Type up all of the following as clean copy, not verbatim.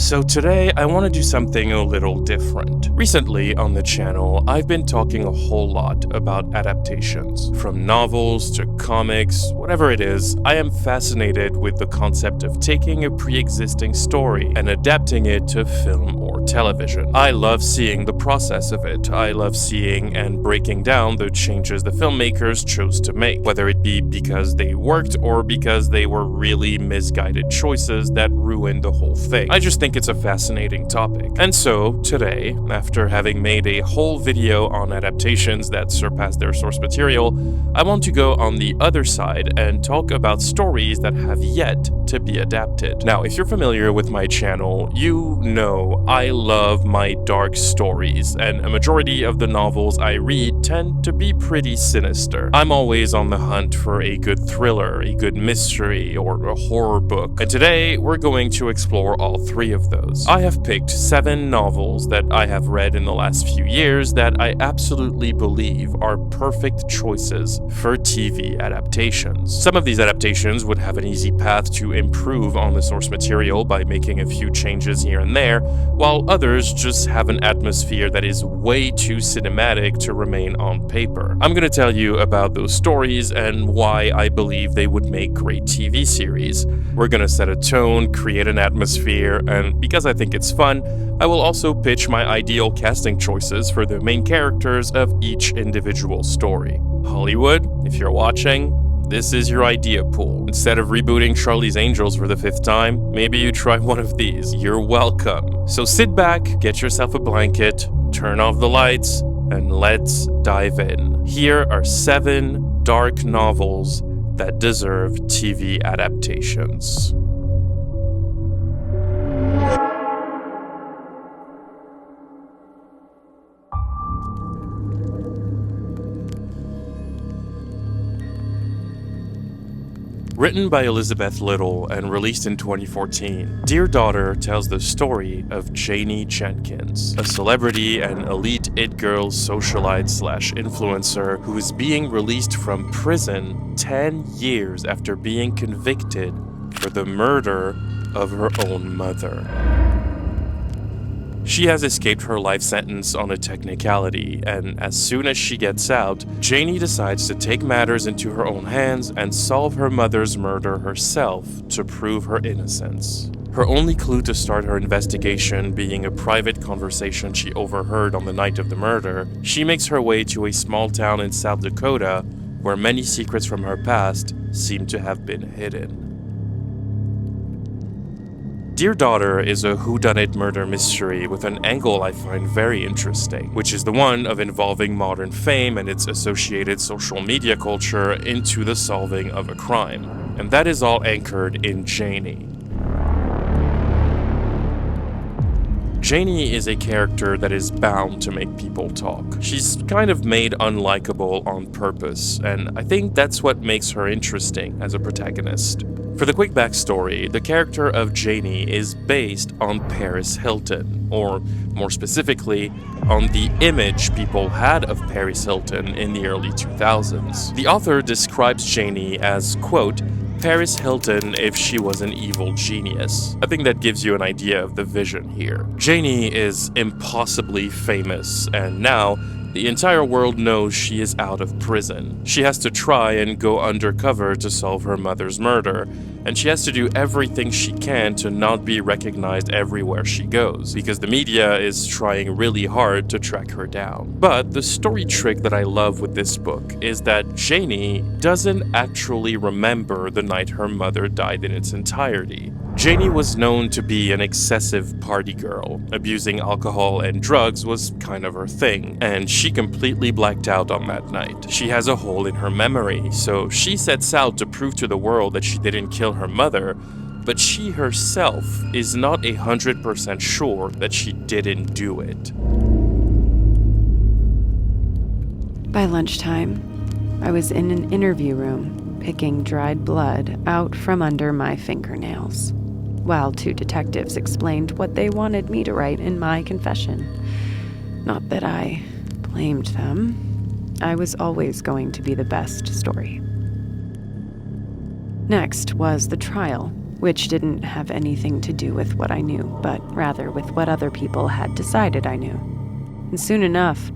So today, I want to do something a little different. Recently on the channel, I've been talking a whole lot about adaptations. From novels to comics, whatever it is, I am fascinated with the concept of taking a pre-existing story and adapting it to film or television. I love seeing the process of it. I love seeing and breaking down the changes the filmmakers chose to make, whether it be because they worked or because they were really misguided choices that ruined the whole thing. I just think it's a fascinating topic. And so, today, after having made a whole video on adaptations that surpass their source material, I want to go on the other side and talk about stories that have yet to be adapted. Now, if you're familiar with my channel, you know I love my dark stories, and a majority of the novels I read tend to be pretty sinister. I'm always on the hunt for a good thriller, a good mystery, or a horror book, and today we're going to explore all three of those. I have picked 7 novels that I have read in the last few years that I absolutely believe are perfect choices for TV adaptations. Some of these adaptations would have an easy path to improve on the source material by making a few changes here and there, while others just have an atmosphere that is way too cinematic to remain on paper. I'm gonna tell you about those stories and why I believe they would make great TV series. We're gonna set a tone, create an atmosphere, and because I think it's fun, I will also pitch my ideal casting choices for the main characters of each individual story. Hollywood, if you're watching, this is your idea pool. Instead of rebooting Charlie's Angels for the 5th time, maybe you try one of these. You're welcome. So sit back, get yourself a blanket, turn off the lights, and let's dive in. Here are 7 dark novels that deserve TV adaptations. Written by Elizabeth Little and released in 2014, Dear Daughter tells the story of Janie Jenkins, a celebrity and elite it-girl socialite/influencer who is being released from prison 10 years after being convicted for the murder of her own mother. She has escaped her life sentence on a technicality, and as soon as she gets out, Janie decides to take matters into her own hands and solve her mother's murder herself to prove her innocence. Her only clue to start her investigation being a private conversation she overheard on the night of the murder, she makes her way to a small town in South Dakota where many secrets from her past seem to have been hidden. Dear Daughter is a whodunit murder mystery with an angle I find very interesting, which is the one of involving modern fame and its associated social media culture into the solving of a crime. And that is all anchored in Janie. Janie is a character that is bound to make people talk. She's kind of made unlikable on purpose, and I think that's what makes her interesting as a protagonist. For the quick backstory, the character of Janie is based on Paris Hilton, or more specifically, on the image people had of Paris Hilton in the early 2000s. The author describes Janie as, quote, Paris Hilton if she was an evil genius. I think that gives you an idea of the vision here. Janie is impossibly famous, and now the entire world knows she is out of prison. She has to try and go undercover to solve her mother's murder, and she has to do everything she can to not be recognized everywhere she goes, because the media is trying really hard to track her down. But the story trick that I love with this book is that Janie doesn't actually remember the night her mother died in its entirety. Janie was known to be an excessive party girl. Abusing alcohol and drugs was kind of her thing, and she completely blacked out on that night. She has a hole in her memory, so she sets out to prove to the world that she didn't kill her mother, but she herself is not 100% sure that she didn't do it. By lunchtime, I was in an interview room, picking dried blood out from under my fingernails, while 2 detectives explained what they wanted me to write in my confession. Not that I blamed them. I was always going to be the best story. Next was the trial, which didn't have anything to do with what I knew, but rather with what other people had decided I knew. And soon enough,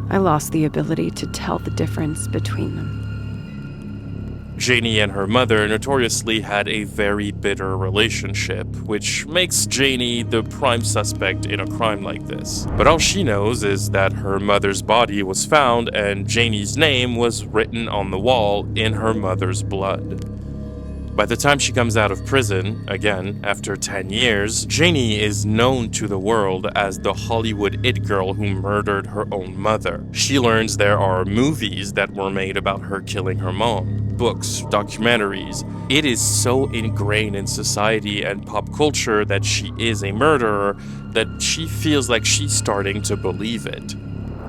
I lost the ability to tell the difference between them. Janie and her mother notoriously had a very bitter relationship, which makes Janie the prime suspect in a crime like this. But all she knows is that her mother's body was found and Janie's name was written on the wall in her mother's blood. By the time she comes out of prison, again, after 10 years, Janie is known to the world as the Hollywood it girl who murdered her own mother. She learns there are movies that were made about her killing her mom, books, documentaries. It is so ingrained in society and pop culture that she is a murderer that she feels like she's starting to believe it.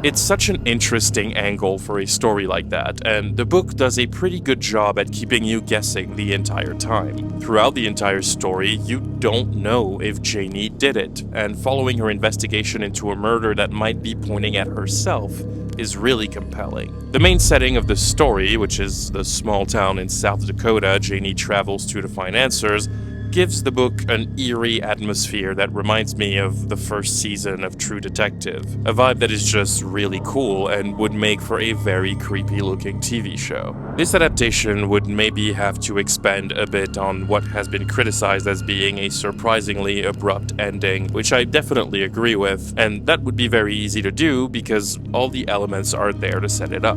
It's such an interesting angle for a story like that, and the book does a pretty good job at keeping you guessing the entire time. Throughout the entire story, you don't know if Janie did it, and following her investigation into a murder that might be pointing at herself is really compelling. The main setting of the story, which is the small town in South Dakota Janie travels to find answers, gives the book an eerie atmosphere that reminds me of the first season of True Detective, a vibe that is just really cool and would make for a very creepy looking TV show. This adaptation would maybe have to expand a bit on what has been criticized as being a surprisingly abrupt ending, which I definitely agree with, and that would be very easy to do because all the elements are there to set it up.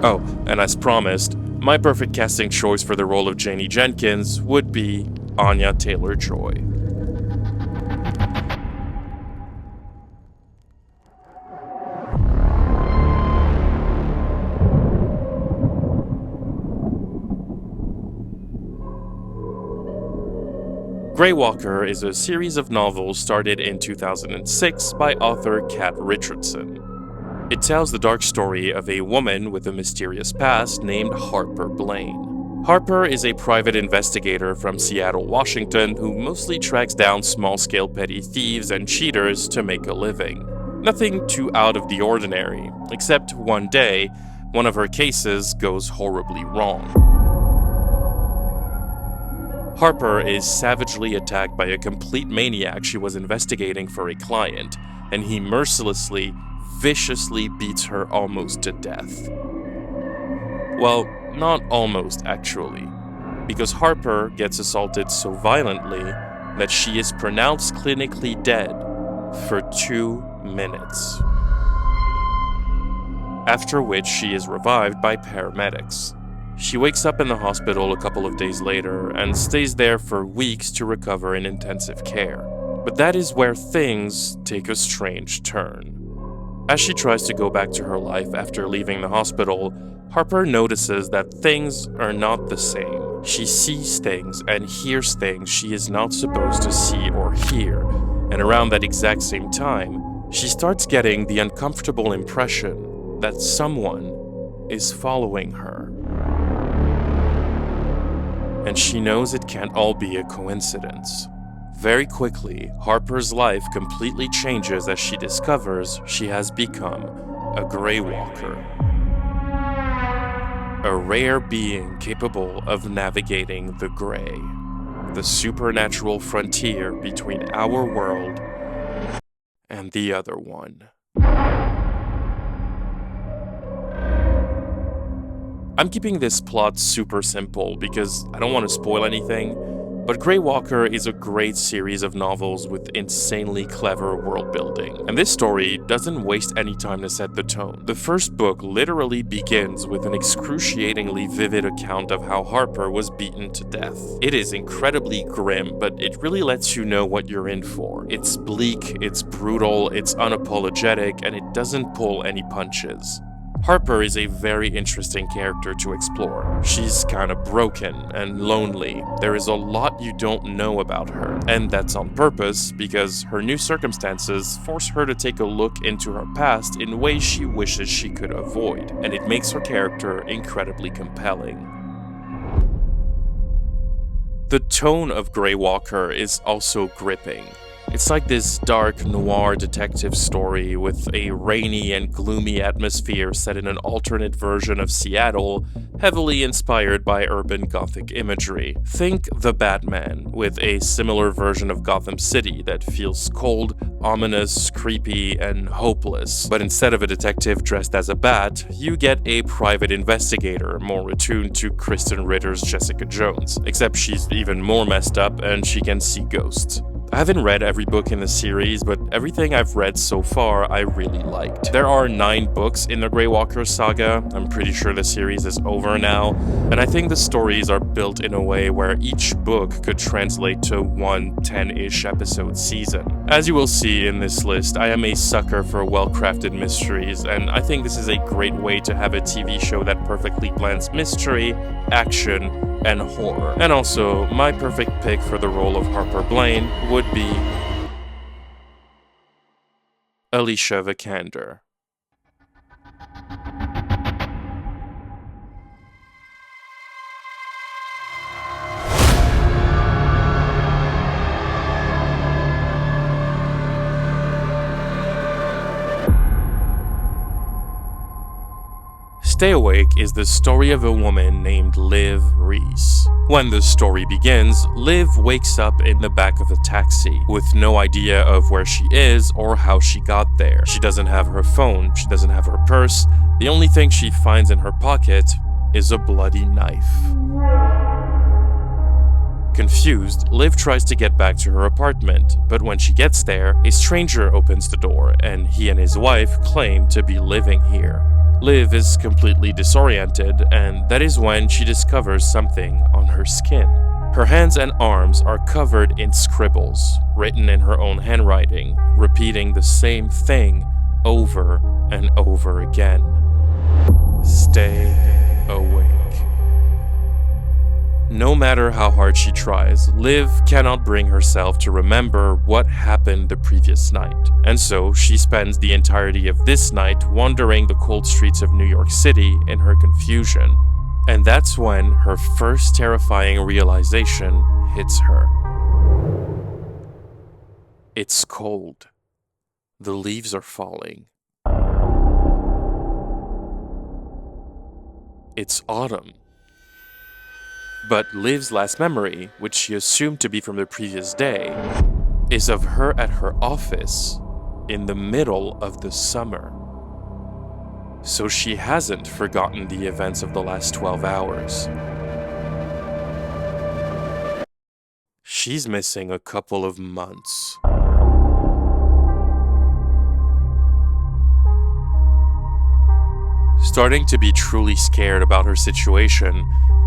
Oh, and as promised, my perfect casting choice for the role of Janie Jenkins would be Anya Taylor-Joy. Grey Walker is a series of novels started in 2006 by author Kat Richardson. It tells the dark story of a woman with a mysterious past named Harper Blaine. Harper is a private investigator from Seattle, Washington, who mostly tracks down small-scale petty thieves and cheaters to make a living. Nothing too out of the ordinary, except one day, one of her cases goes horribly wrong. Harper is savagely attacked by a complete maniac she was investigating for a client, and he mercilessly, viciously beats her almost to death. Well, not almost, actually, because Harper gets assaulted so violently that she is pronounced clinically dead for 2 minutes. After which she is revived by paramedics. She wakes up in the hospital a couple of days later and stays there for weeks to recover in intensive care. But that is where things take a strange turn. As she tries to go back to her life after leaving the hospital, Harper notices that things are not the same. She sees things and hears things she is not supposed to see or hear, and around that exact same time, she starts getting the uncomfortable impression that someone is following her. And she knows it can't all be a coincidence. Very quickly, Harper's life completely changes as she discovers she has become a Grey Walker. A rare being capable of navigating the gray, the supernatural frontier between our world and the other one. I'm keeping this plot super simple because I don't want to spoil anything, but Grey Walker is a great series of novels with insanely clever world building, and this story doesn't waste any time to set the tone. The first book literally begins with an excruciatingly vivid account of how Harper was beaten to death. It is incredibly grim, but it really lets you know what you're in for. It's bleak, it's brutal, it's unapologetic, and it doesn't pull any punches. Harper is a very interesting character to explore. She's kind of broken and lonely. There is a lot you don't know about her, and that's on purpose because her new circumstances force her to take a look into her past in ways she wishes she could avoid, and it makes her character incredibly compelling. The tone of Grey Walker is also gripping. It's like this dark noir detective story with a rainy and gloomy atmosphere set in an alternate version of Seattle heavily inspired by urban Gothic imagery. Think The Batman, with a similar version of Gotham City that feels cold, ominous, creepy, and hopeless. But instead of a detective dressed as a bat, you get a private investigator more attuned to Kristen Ritter's Jessica Jones, except she's even more messed up and she can see ghosts. I haven't read every book in the series, but everything I've read so far I really liked. There are 9 books in the Grey Walker saga. I'm pretty sure the series is over now, and I think the stories are built in a way where each book could translate to one 10-ish episode season. As you will see in this list, I am a sucker for well-crafted mysteries, and I think this is a great way to have a TV show that perfectly blends mystery, action, and horror. And also, my perfect pick for the role of Harper Blaine would be Alicia Vikander. Stay Awake is the story of a woman named Liv Reese. When the story begins, Liv wakes up in the back of a taxi with no idea of where she is or how she got there. She doesn't have her phone, she doesn't have her purse. The only thing she finds in her pocket is a bloody knife. Confused, Liv tries to get back to her apartment, but when she gets there, a stranger opens the door and he and his wife claim to be living here. Liv is completely disoriented, and that is when she discovers something on her skin. Her hands and arms are covered in scribbles, written in her own handwriting, repeating the same thing over and over again. Stay awake. No matter how hard she tries, Liv cannot bring herself to remember what happened the previous night. And so she spends the entirety of this night wandering the cold streets of New York City in her confusion. And that's when her first terrifying realization hits her. It's cold. The leaves are falling. It's autumn. But Liv's last memory, which she assumed to be from the previous day, is of her at her office in the middle of the summer. So she hasn't forgotten the events of the last 12 hours. She's missing a couple of months. Starting to be truly scared about her situation,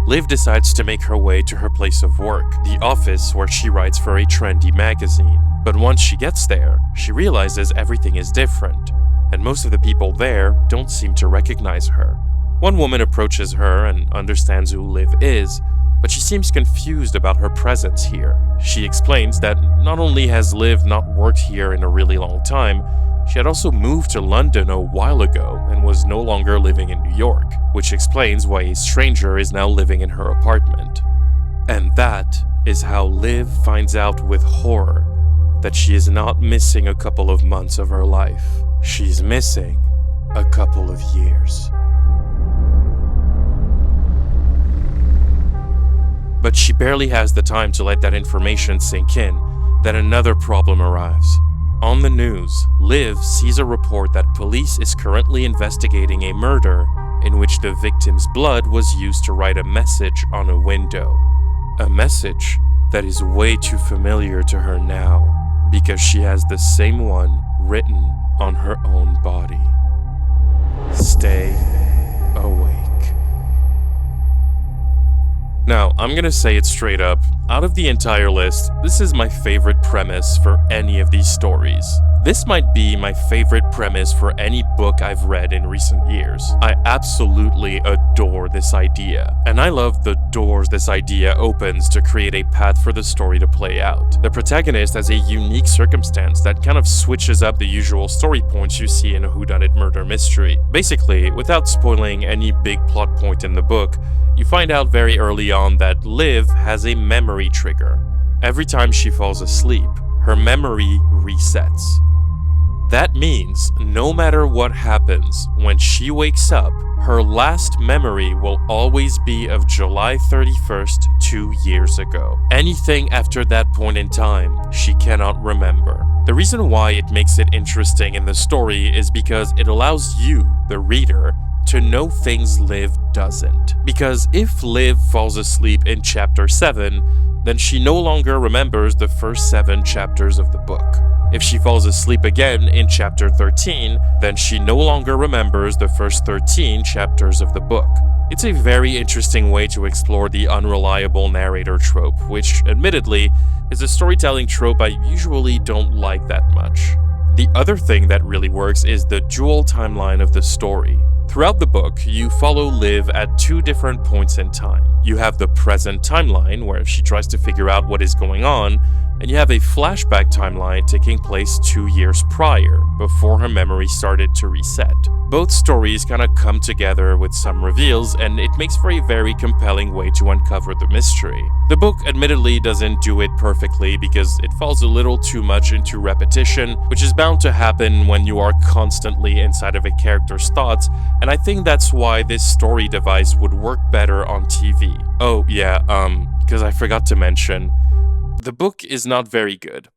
Liv decides to make her way to her place of work, the office where she writes for a trendy magazine. But once she gets there, she realizes everything is different, and most of the people there don't seem to recognize her. One woman approaches her and understands who Liv is, but she seems confused about her presence here. She explains that not only has Liv not worked here in a really long time, she had also moved to London a while ago and was no longer living in New York, which explains why a stranger is now living in her apartment. And that is how Liv finds out with horror that she is not missing a couple of months of her life. She's missing a couple of years. But she barely has the time to let that information sink in, that another problem arrives. On the news, Liv sees a report that police is currently investigating a murder in which the victim's blood was used to write a message on a window. A message that is way too familiar to her now, because she has the same one written on her own body. Stay awake. Now, I'm gonna say it straight up, out of the entire list, this is my favorite premise for any of these stories. This might be my favorite premise for any book I've read in recent years. I absolutely adore this idea, and I love the doors this idea opens to create a path for the story to play out. The protagonist has a unique circumstance that kind of switches up the usual story points you see in a whodunit murder mystery. Basically, without spoiling any big plot point in the book, you find out very early on that Liv has a memory trigger. Every time she falls asleep, her memory resets. That means no matter what happens, when she wakes up, her last memory will always be of July 31st, 2 years ago. Anything after that point in time, she cannot remember. The reason why it makes it interesting in the story is because it allows you, the reader, to know things Liv doesn't. Because if Liv falls asleep in chapter 7, then she no longer remembers the first 7 chapters of the book. If she falls asleep again in chapter 13, then she no longer remembers the first 13 chapters of the book. It's a very interesting way to explore the unreliable narrator trope, which, admittedly, is a storytelling trope I usually don't like that much. The other thing that really works is the dual timeline of the story. Throughout the book, you follow Liv at 2 different points in time. You have the present timeline, where she tries to figure out what is going on, and you have a flashback timeline taking place 2 years prior, before her memory started to reset. Both stories kind of come together with some reveals, and it makes for a very compelling way to uncover the mystery. The book admittedly doesn't do it perfectly because it falls a little too much into repetition, which is bound to happen when you are constantly inside of a character's thoughts, and I think that's why this story device would work better on TV. Oh yeah, because I forgot to mention, the book is not very good.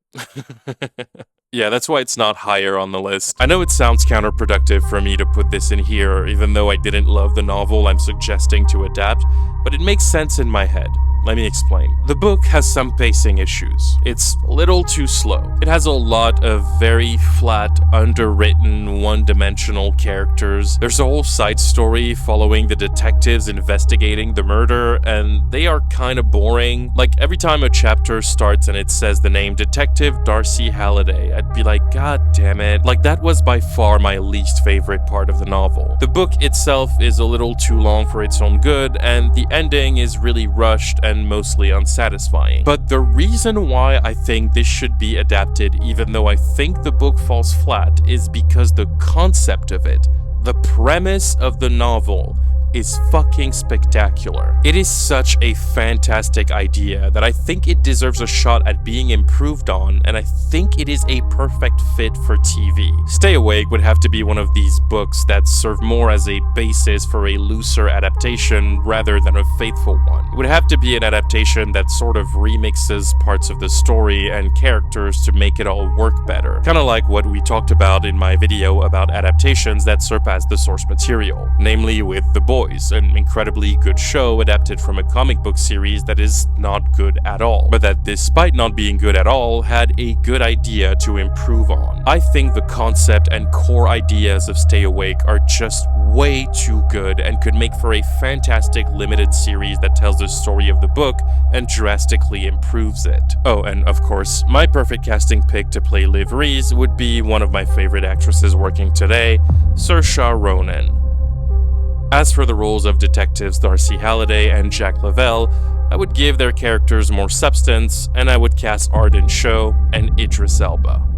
Yeah, that's why it's not higher on the list. I know it sounds counterproductive for me to put this in here, even though I didn't love the novel I'm suggesting to adapt, but it makes sense in my head. Let me explain. The book has some pacing issues. It's a little too slow. It has a lot of very flat, underwritten, one-dimensional characters. There's a whole side story following the detectives investigating the murder, and they are kind of boring. Like, every time a chapter starts and it says the name Detective Darcy Halliday, I'd be like, God damn it. Like, that was by far my least favorite part of the novel. The book itself is a little too long for its own good, and the ending is really rushed and mostly unsatisfying. But the reason why I think this should be adapted, even though I think the book falls flat, is because the concept of it, the premise of the novel, is fucking spectacular. It is such a fantastic idea that I think it deserves a shot at being improved on, and I think it is a perfect fit for TV. Stay Awake would have to be one of these books that serve more as a basis for a looser adaptation rather than a faithful one. It would have to be an adaptation that sort of remixes parts of the story and characters to make it all work better. Kinda like what we talked about in my video about adaptations that surpass the source material, namely with The Boys, an incredibly good show adapted from a comic book series that is not good at all, but that despite not being good at all, had a good idea to improve on. I think the concept and core ideas of Stay Awake are just way too good and could make for a fantastic limited series that tells the story of the book and drastically improves it. Oh, and of course, my perfect casting pick to play Liv Reese would be one of my favorite actresses working today, Saoirse Ronan. As for the roles of detectives Darcy Halliday and Jack Lavelle, I would give their characters more substance, and I would cast Arden Sho and Idris Elba.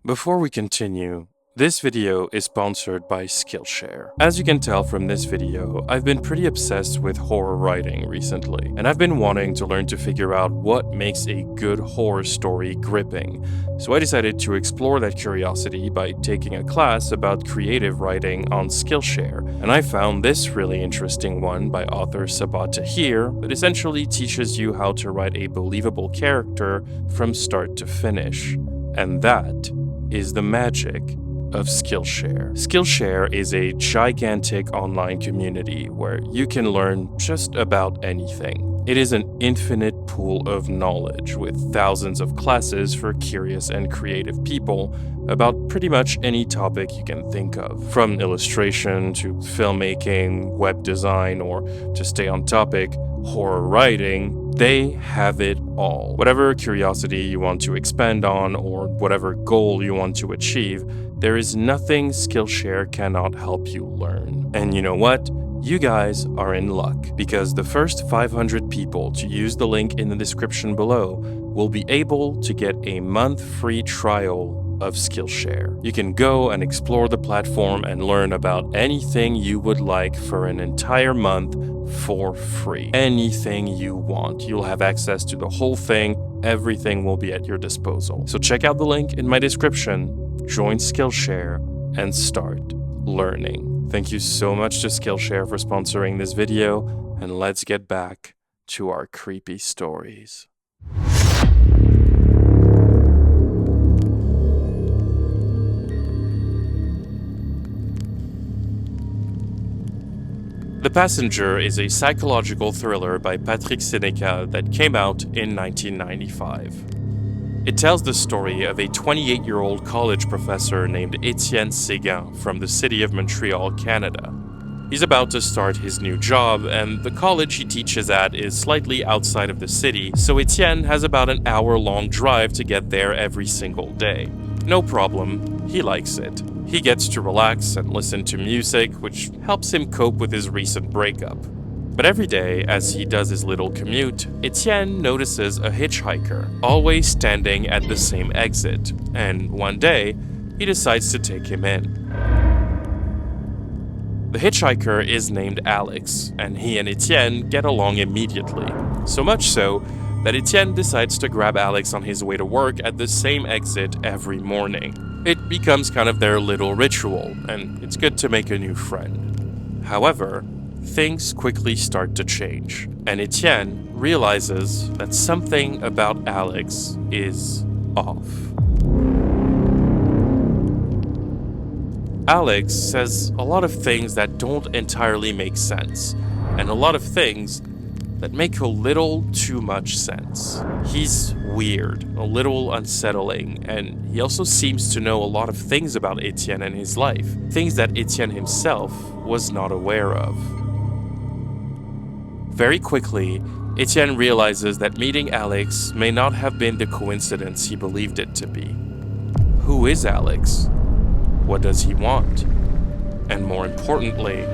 Before we continue, this video is sponsored by Skillshare. As you can tell from this video, I've been pretty obsessed with horror writing recently, and I've been wanting to learn to figure out what makes a good horror story gripping. So I decided to explore that curiosity by taking a class about creative writing on Skillshare, and I found this really interesting one by author Sabah Tahir that essentially teaches you how to write a believable character from start to finish. And that is the magic of Skillshare. Skillshare is a gigantic online community where you can learn just about anything. It is an infinite pool of knowledge with thousands of classes for curious and creative people about pretty much any topic you can think of. From illustration to filmmaking, web design, or to stay on topic, horror writing, they have it all. Whatever curiosity you want to expand on or whatever goal you want to achieve, there is nothing Skillshare cannot help you learn. And you know what? You guys are in luck, because the first 500 people to use the link in the description below will be able to get a month free trial of Skillshare. You can go and explore the platform and learn about anything you would like for an entire month for free. Anything you want. You'll have access to the whole thing. Everything will be at your disposal. So check out the link in my description, join Skillshare, and start learning. Thank you so much to Skillshare for sponsoring this video, and let's get back to our creepy stories. The Passenger is a psychological thriller by Patrick Sénécal that came out in 1995. It tells the story of a 28-year-old college professor named Étienne Séguin from the city of Montreal, Canada. He's about to start his new job, and the college he teaches at is slightly outside of the city, so Étienne has about an hour-long drive to get there every single day. No problem, he likes it. He gets to relax and listen to music, which helps him cope with his recent breakup. But every day, as he does his little commute, Étienne notices a hitchhiker, always standing at the same exit, and one day, he decides to take him in. The hitchhiker is named Alex, and he and Étienne get along immediately, so much so that Étienne decides to grab Alex on his way to work at the same exit every morning. It becomes kind of their little ritual, and it's good to make a new friend. However, things quickly start to change, and Étienne realizes that something about Alex is off. Alex says a lot of things that don't entirely make sense, and a lot of things that make a little too much sense. He's weird, a little unsettling, and he also seems to know a lot of things about Étienne and his life, things that Étienne himself was not aware of. Very quickly, Étienne realizes that meeting Alex may not have been the coincidence he believed it to be. Who is Alex? What does he want? And more importantly,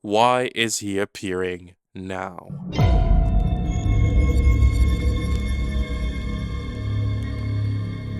why is he appearing now?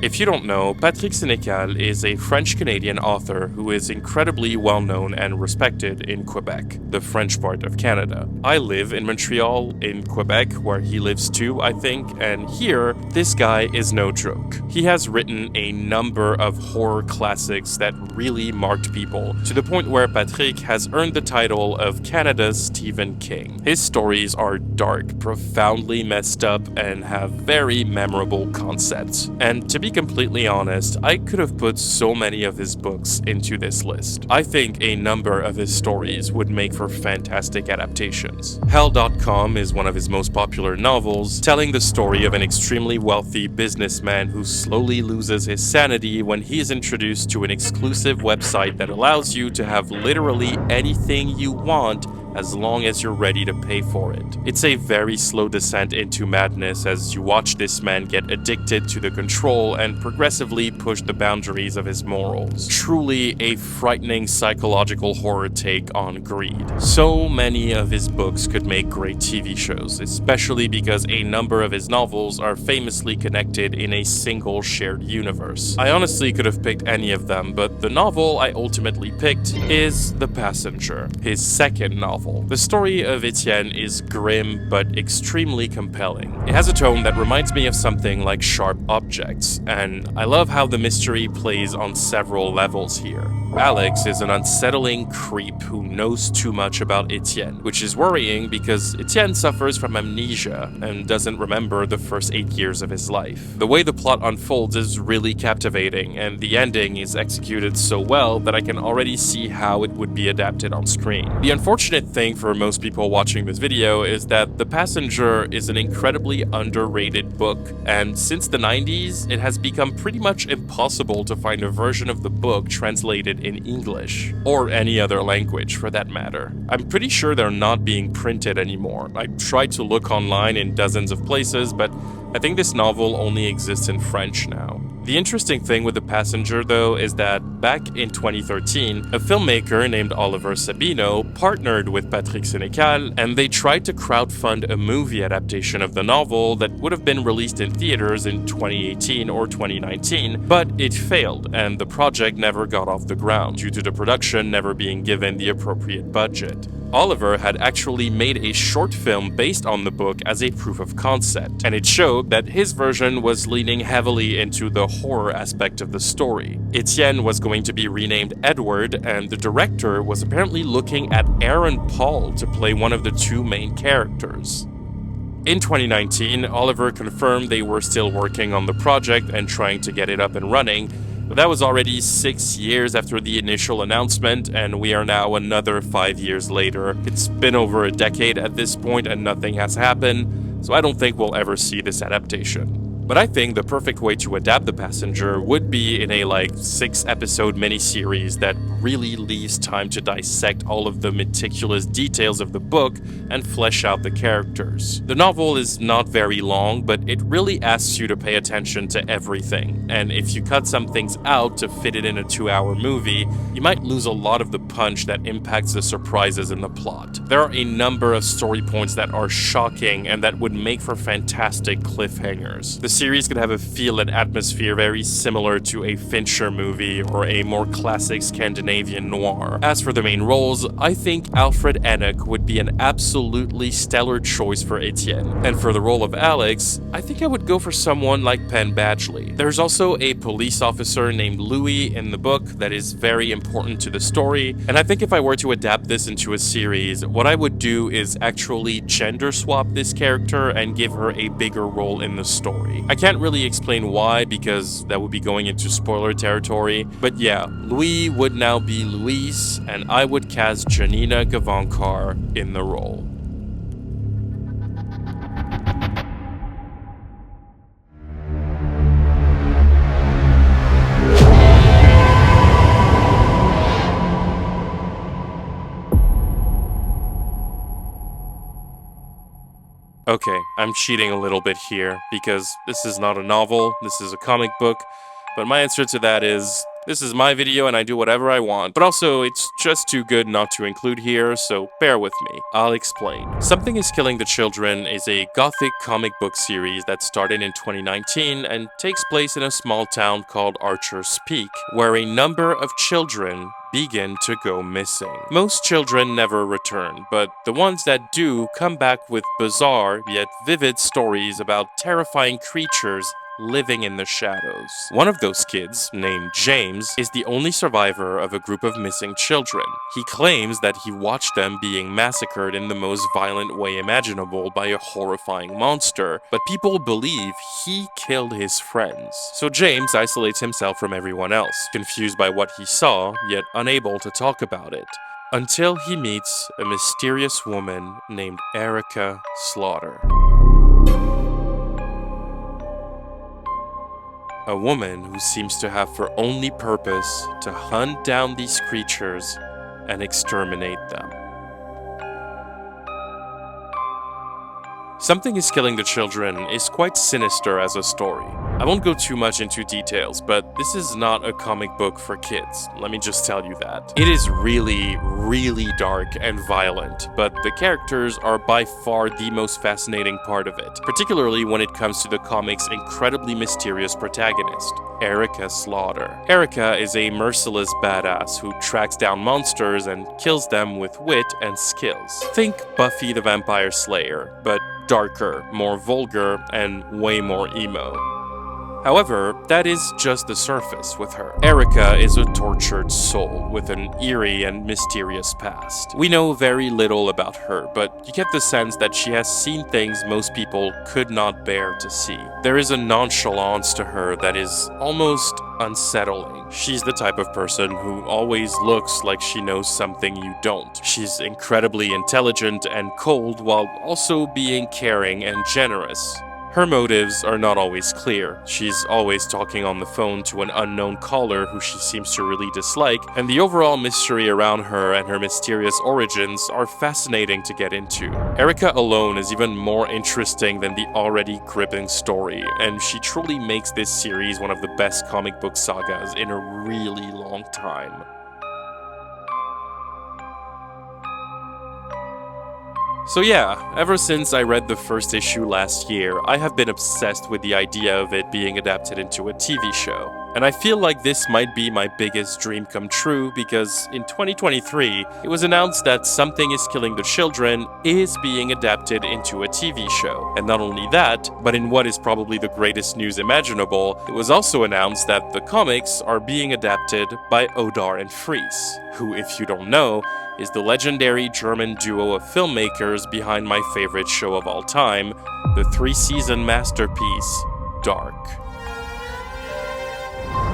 If you don't know, Patrick Sénécal is a French-Canadian author who is incredibly well-known and respected in Quebec, the French part of Canada. I live in Montreal, in Quebec, where he lives too, I think, and here, this guy is no joke. He has written a number of horror classics that really marked people, to the point where Patrick has earned the title of Canada's Stephen King. His stories are dark, profoundly messed up, and have very memorable concepts. And to be completely honest, I could have put so many of his books into this list. I think a number of his stories would make for fantastic adaptations. Hell.com is one of his most popular novels, telling the story of an extremely wealthy businessman who slowly loses his sanity when he is introduced to an exclusive website that allows you to have literally anything you want as long as you're ready to pay for it. It's a very slow descent into madness as you watch this man get addicted to the control and progressively push the boundaries of his morals. Truly a frightening psychological horror take on greed. So many of his books could make great TV shows, especially because a number of his novels are famously connected in a single shared universe. I honestly could have picked any of them, but the novel I ultimately picked is The Passenger, his second novel. The story of Étienne is grim but extremely compelling. It has a tone that reminds me of something like Sharp Objects, and I love how the mystery plays on several levels here. Alex is an unsettling creep who knows too much about Étienne, which is worrying because Étienne suffers from amnesia and doesn't remember the first 8 years of his life. The way the plot unfolds is really captivating, and the ending is executed so well that I can already see how it would be adapted on screen. The unfortunate thing for most people watching this video is that The Passenger is an incredibly underrated book, and since the 90s, it has become pretty much impossible to find a version of the book translated in English, or any other language for that matter. I'm pretty sure they're not being printed anymore. I tried to look online in dozens of places, but I think this novel only exists in French now. The interesting thing with The Passenger, though, is that back in 2013, a filmmaker named Oliver Sabino partnered with Patrick Sénécal, and they tried to crowdfund a movie adaptation of the novel that would have been released in theaters in 2018 or 2019, but it failed, and the project never got off the ground due to the production never being given the appropriate budget. Oliver had actually made a short film based on the book as a proof of concept, and it showed that his version was leaning heavily into the horror aspect of the story. Etienne was going to be renamed Edward, and the director was apparently looking at Aaron Paul to play one of the two main characters. In 2019, Oliver confirmed they were still working on the project and trying to get it up and running, but that was already 6 years after the initial announcement, and we are now another 5 years later. It's been over a decade at this point and nothing has happened, so I don't think we'll ever see this adaptation. But I think the perfect way to adapt The Passenger would be in a 6-episode miniseries that really leaves time to dissect all of the meticulous details of the book and flesh out the characters. The novel is not very long, but it really asks you to pay attention to everything. And if you cut some things out to fit it in a 2-hour movie, you might lose a lot of the punch that impacts the surprises in the plot. There are a number of story points that are shocking and that would make for fantastic cliffhangers. The series could have a feel and atmosphere very similar to a Fincher movie or a more classic Scandinavian noir. As for the main roles, I think Alfred Enoch would be an absolutely stellar choice for Etienne. And for the role of Alex, I think I would go for someone like Penn Badgley. There's also a police officer named Louis in the book that is very important to the story, and I think if I were to adapt this into a series, what I would do is actually gender swap this character and give her a bigger role in the story. I can't really explain why because that would be going into spoiler territory, but yeah, Louis would now be Luis, and I would cast Janina Gavankar in the role. Okay, I'm cheating a little bit here because this is not a novel, this is a comic book, but my answer to that is, this is my video and I do whatever I want, but also it's just too good not to include here, so bear with me. I'll explain. Something is Killing the Children is a gothic comic book series that started in 2019 and takes place in a small town called Archer's Peak, where a number of children begin to go missing. Most children never return, but the ones that do come back with bizarre yet vivid stories about terrifying creatures living in the shadows. One of those kids, named James, is the only survivor of a group of missing children. He claims that he watched them being massacred in the most violent way imaginable by a horrifying monster, but people believe he killed his friends. So James isolates himself from everyone else, confused by what he saw, yet unable to talk about it, until he meets a mysterious woman named Erica Slaughter. A woman who seems to have for only purpose to hunt down these creatures and exterminate them. Something is Killing the Children is quite sinister as a story. I won't go too much into details, but this is not a comic book for kids, let me just tell you that. It is really, really dark and violent, but the characters are by far the most fascinating part of it, particularly when it comes to the comic's incredibly mysterious protagonist, Erica Slaughter. Erica is a merciless badass who tracks down monsters and kills them with wit and skills. Think Buffy the Vampire Slayer, but darker, more vulgar, and way more emo. However, that is just the surface with her. Erica is a tortured soul with an eerie and mysterious past. We know very little about her, but you get the sense that she has seen things most people could not bear to see. There is a nonchalance to her that is almost unsettling. She's the type of person who always looks like she knows something you don't. She's incredibly intelligent and cold while also being caring and generous. Her motives are not always clear. She's always talking on the phone to an unknown caller who she seems to really dislike, and the overall mystery around her and her mysterious origins are fascinating to get into. Erica alone is even more interesting than the already gripping story, and she truly makes this series one of the best comic book sagas in a really long time. So yeah, ever since I read the first issue last year, I have been obsessed with the idea of it being adapted into a TV show. And I feel like this might be my biggest dream come true because in 2023, it was announced that Something is Killing the Children is being adapted into a TV show. And not only that, but in what is probably the greatest news imaginable, it was also announced that the comics are being adapted by Odar and Fries, who, if you don't know, is the legendary German duo of filmmakers behind my favorite show of all time, the 3-season masterpiece, Dark.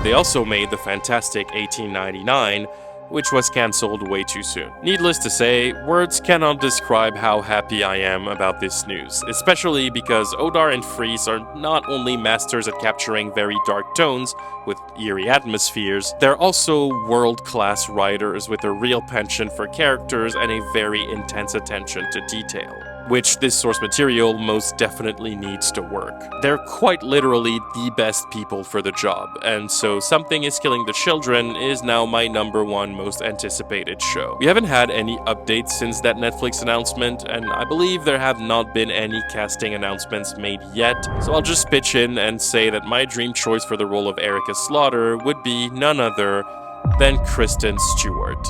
They also made the fantastic 1899, which was cancelled way too soon. Needless to say, words cannot describe how happy I am about this news, especially because Odar and Fries are not only masters at capturing very dark tones with eerie atmospheres, they're also world-class writers with a real penchant for characters and a very intense attention to detail, which this source material most definitely needs to work. They're quite literally the best people for the job, and so Something is Killing the Children is now my #1 most anticipated show. We haven't had any updates since that Netflix announcement, and I believe there have not been any casting announcements made yet, so I'll just pitch in and say that my dream choice for the role of Erica Slaughter would be none other than Kristen Stewart.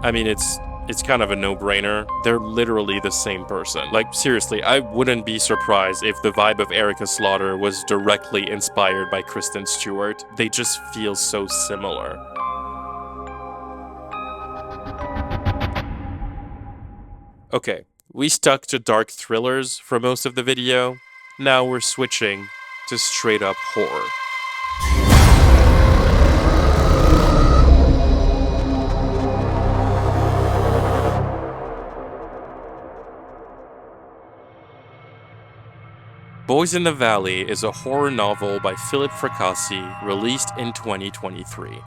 I mean, it's kind of a no-brainer. They're literally the same person. Like, seriously, I wouldn't be surprised if the vibe of Erica Slaughter was directly inspired by Kristen Stewart. They just feel so similar. Okay, we stuck to dark thrillers for most of the video. Now we're switching to straight-up horror. Boys in the Valley is a horror novel by Philip Fracassi, released in 2023.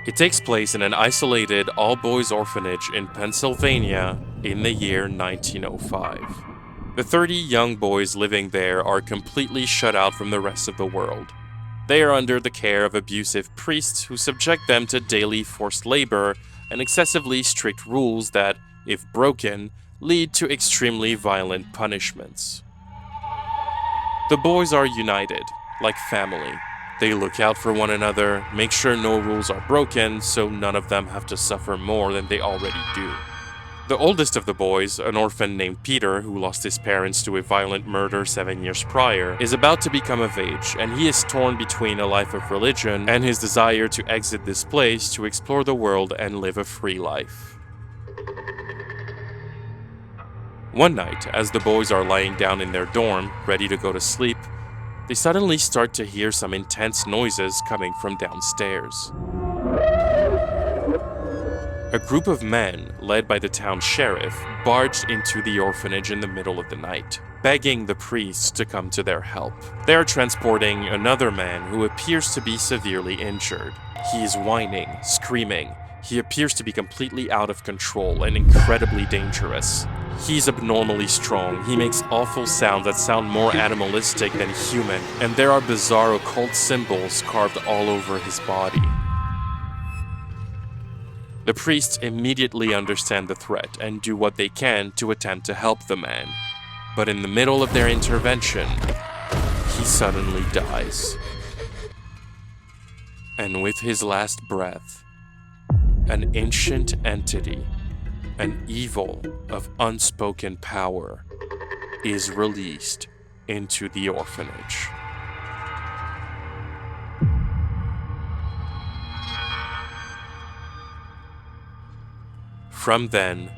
It takes place in an isolated all-boys orphanage in Pennsylvania in the year 1905. The 30 young boys living there are completely shut out from the rest of the world. They are under the care of abusive priests who subject them to daily forced labor and excessively strict rules that, if broken, lead to extremely violent punishments. The boys are united, like family. They look out for one another, make sure no rules are broken, so none of them have to suffer more than they already do. The oldest of the boys, an orphan named Peter who lost his parents to a violent murder 7 years prior, is about to become of age, and he is torn between a life of religion and his desire to exit this place to explore the world and live a free life. One night, as the boys are lying down in their dorm, ready to go to sleep, they suddenly start to hear some intense noises coming from downstairs. A group of men, led by the town sheriff, barged into the orphanage in the middle of the night, begging the priests to come to their help. They are transporting another man who appears to be severely injured. He is whining, screaming. He appears to be completely out of control and incredibly dangerous. He's abnormally strong, he makes awful sounds that sound more animalistic than human, and there are bizarre occult symbols carved all over his body. The priests immediately understand the threat and do what they can to attempt to help the man. But in the middle of their intervention, he suddenly dies. And with his last breath, an ancient entity, an evil of unspoken power, is released into the orphanage. From then,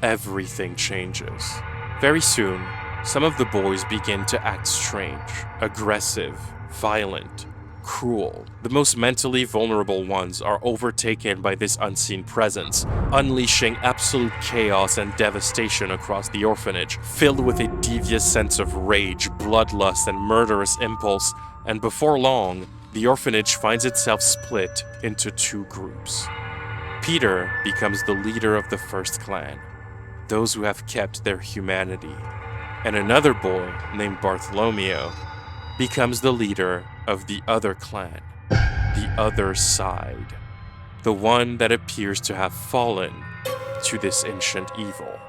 everything changes. Very soon, some of the boys begin to act strange, aggressive, violent. cruel. The most mentally vulnerable ones are overtaken by this unseen presence, unleashing absolute chaos and devastation across the orphanage, filled with a devious sense of rage, bloodlust, and murderous impulse, and before long, the orphanage finds itself split into two groups. Peter becomes the leader of the first clan, those who have kept their humanity, and another boy named Bartholomew becomes the leader of the other clan, the other side, the one that appears to have fallen to this ancient evil.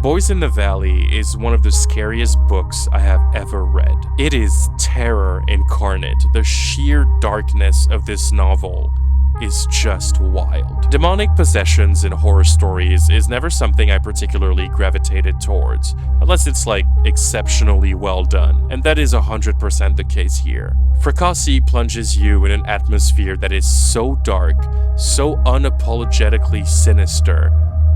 Boys in the Valley is one of the scariest books I have ever read. It is terror incarnate. The sheer darkness of this novel is just wild. Demonic possessions in horror stories is never something I particularly gravitated towards, unless it's like exceptionally well done, and that is 100% the case here. Fracassi plunges you in an atmosphere that is so dark, so unapologetically sinister,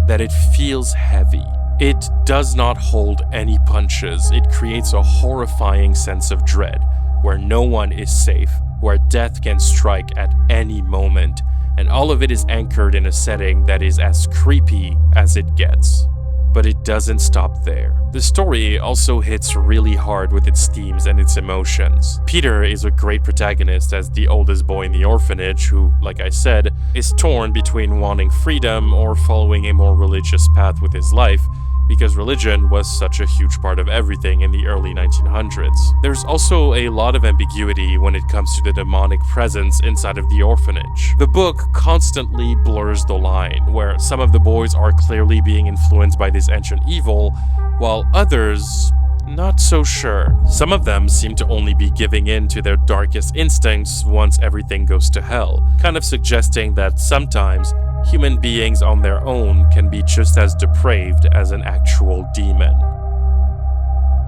that it feels heavy. It does not hold any punches. It creates a horrifying sense of dread, where no one is safe, where death can strike at any moment, and all of it is anchored in a setting that is as creepy as it gets. But it doesn't stop there. The story also hits really hard with its themes and its emotions. Peter is a great protagonist as the oldest boy in the orphanage who, like I said, is torn between wanting freedom or following a more religious path with his life, because religion was such a huge part of everything in the early 1900s. There's also a lot of ambiguity when it comes to the demonic presence inside of the orphanage. The book constantly blurs the line, where some of the boys are clearly being influenced by this ancient evil, while others, not so sure. Some of them seem to only be giving in to their darkest instincts once everything goes to hell, kind of suggesting that sometimes human beings on their own can be just as depraved as an actual demon.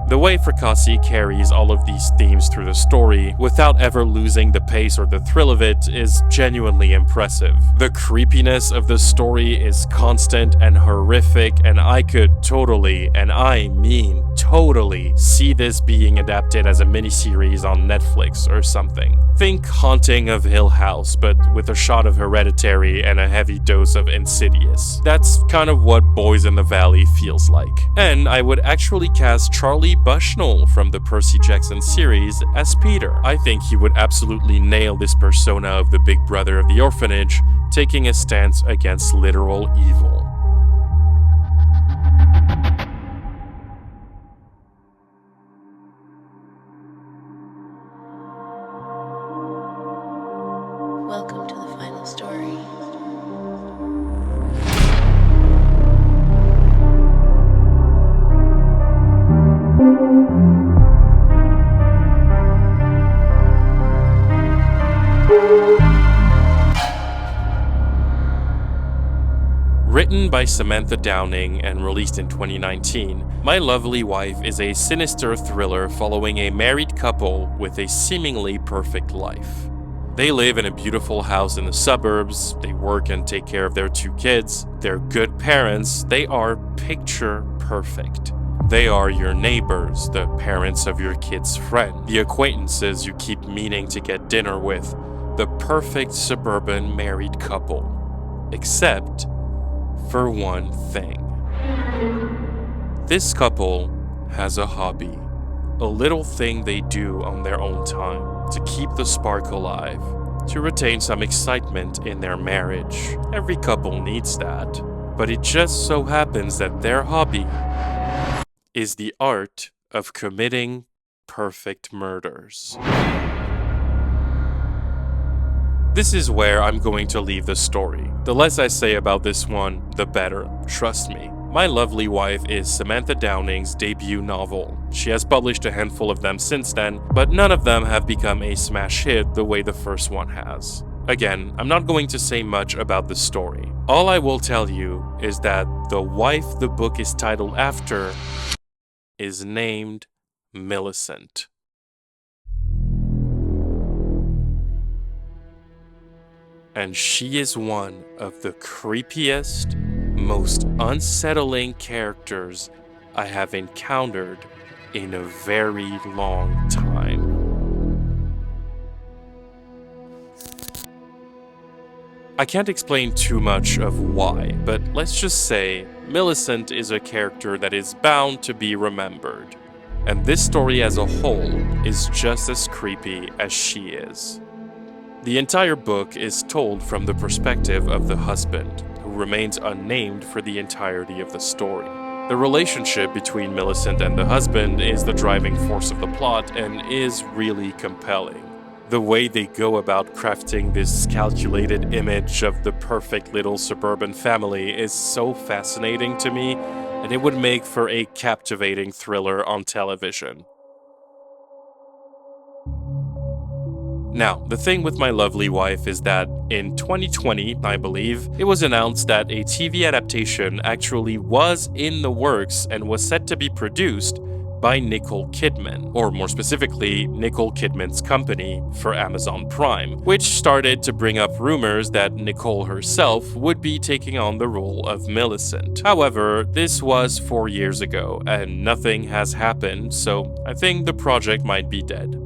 The way Fracassi carries all of these themes through the story without ever losing the pace or the thrill of it is genuinely impressive. The creepiness of the story is constant and horrific, and I could totally, and I mean totally, see this being adapted as a miniseries on Netflix or something. Think Haunting of Hill House, but with a shot of Hereditary and a heavy dose of Insidious. That's kind of what Boys in the Valley feels like. And I would actually cast Charlie Bushnell from the Percy Jackson series as Peter. I think he would absolutely nail this persona of the big brother of the orphanage, taking a stance against literal evil. Welcome to the final story. Written by Samantha Downing and released in 2019, My Lovely Wife is a sinister thriller following a married couple with a seemingly perfect life. They live in a beautiful house in the suburbs, they work and take care of their 2 kids, they're good parents, they are picture perfect. They are your neighbors, the parents of your kid's friend, the acquaintances you keep meaning to get dinner with, the perfect suburban married couple. Except for one thing. This couple has a hobby, a little thing they do on their own time to keep the spark alive, to retain some excitement in their marriage. Every couple needs that, but it just so happens that their hobby is the art of committing perfect murders. This is where I'm going to leave the story. The less I say about this one, the better. Trust me. My Lovely Wife is Samantha Downing's debut novel. She has published a handful of them since then, but none of them have become a smash hit the way the first one has. Again, I'm not going to say much about the story. All I will tell you is that the wife the book is titled after is named Millicent. And she is one of the creepiest, most unsettling characters I have encountered in a very long time. I can't explain too much of why, but let's just say Millicent is a character that is bound to be remembered. And this story as a whole is just as creepy as she is. The entire book is told from the perspective of the husband, who remains unnamed for the entirety of the story. The relationship between Millicent and the husband is the driving force of the plot and is really compelling. The way they go about crafting this calculated image of the perfect little suburban family is so fascinating to me, and it would make for a captivating thriller on television. Now, the thing with My Lovely Wife is that in 2020, I believe, it was announced that a TV adaptation actually was in the works and was set to be produced by Nicole Kidman, or more specifically, Nicole Kidman's company for Amazon Prime, which started to bring up rumors that Nicole herself would be taking on the role of Millicent. However, this was 4 years ago, and nothing has happened, so I think the project might be dead.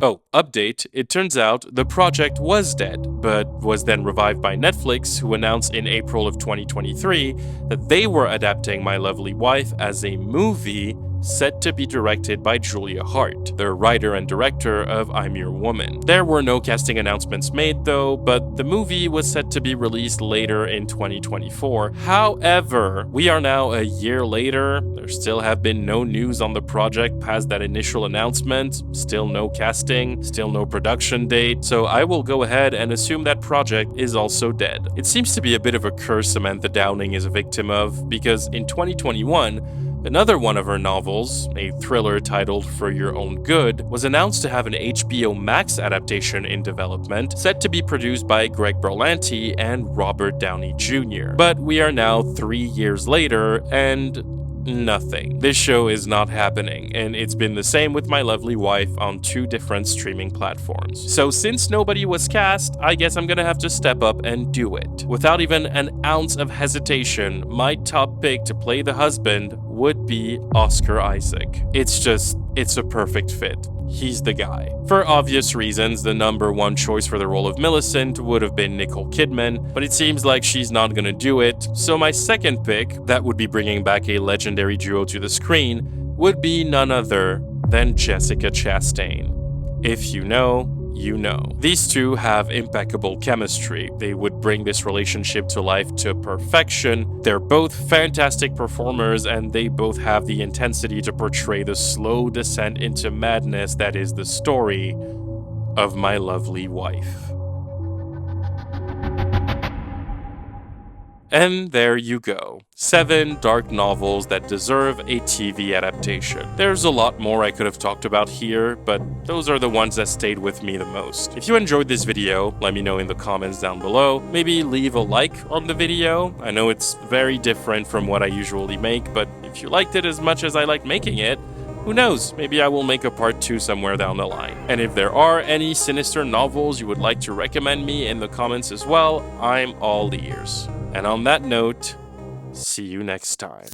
Oh, update, it turns out the project was dead, but was then revived by Netflix, who announced in April of 2023 that they were adapting My Lovely Wife as a movie set to be directed by Julia Hart, the writer and director of I'm Your Woman. There were no casting announcements made though, but the movie was set to be released later in 2024. However, we are now a year later. There still have been no news on the project past that initial announcement, still no casting, still no production date, so I will go ahead and assume that project is also dead. It seems to be a bit of a curse Samantha Downing is a victim of, because in 2021, another one of her novels, a thriller titled For Your Own Good, was announced to have an HBO Max adaptation in development, set to be produced by Greg Berlanti and Robert Downey Jr. But we are now 3 years later, and nothing. This show is not happening, and it's been the same with My Lovely Wife on 2 different streaming platforms. So since nobody was cast, I guess I'm gonna have to step up and do it. Without even an ounce of hesitation, my top pick to play the husband would be Oscar Isaac. It's a perfect fit. He's the guy. For obvious reasons, the number one choice for the role of Millicent would have been Nicole Kidman, but it seems like she's not gonna do it, so my second pick, that would be bringing back a legendary duo to the screen, would be none other than Jessica Chastain. If you know, you know. These two have impeccable chemistry. They would bring this relationship to life to perfection. They're both fantastic performers, and they both have the intensity to portray the slow descent into madness that is the story of My Lovely Wife. And there you go. 7 dark novels that deserve a TV adaptation. There's a lot more I could have talked about here, but those are the ones that stayed with me the most. If you enjoyed this video, let me know in the comments down below. Maybe leave a like on the video. I know it's very different from what I usually make, but if you liked it as much as I like making it, who knows, maybe I will make a part 2 somewhere down the line. And if there are any sinister novels you would like to recommend me in the comments as well, I'm all ears. And on that note, see you next time.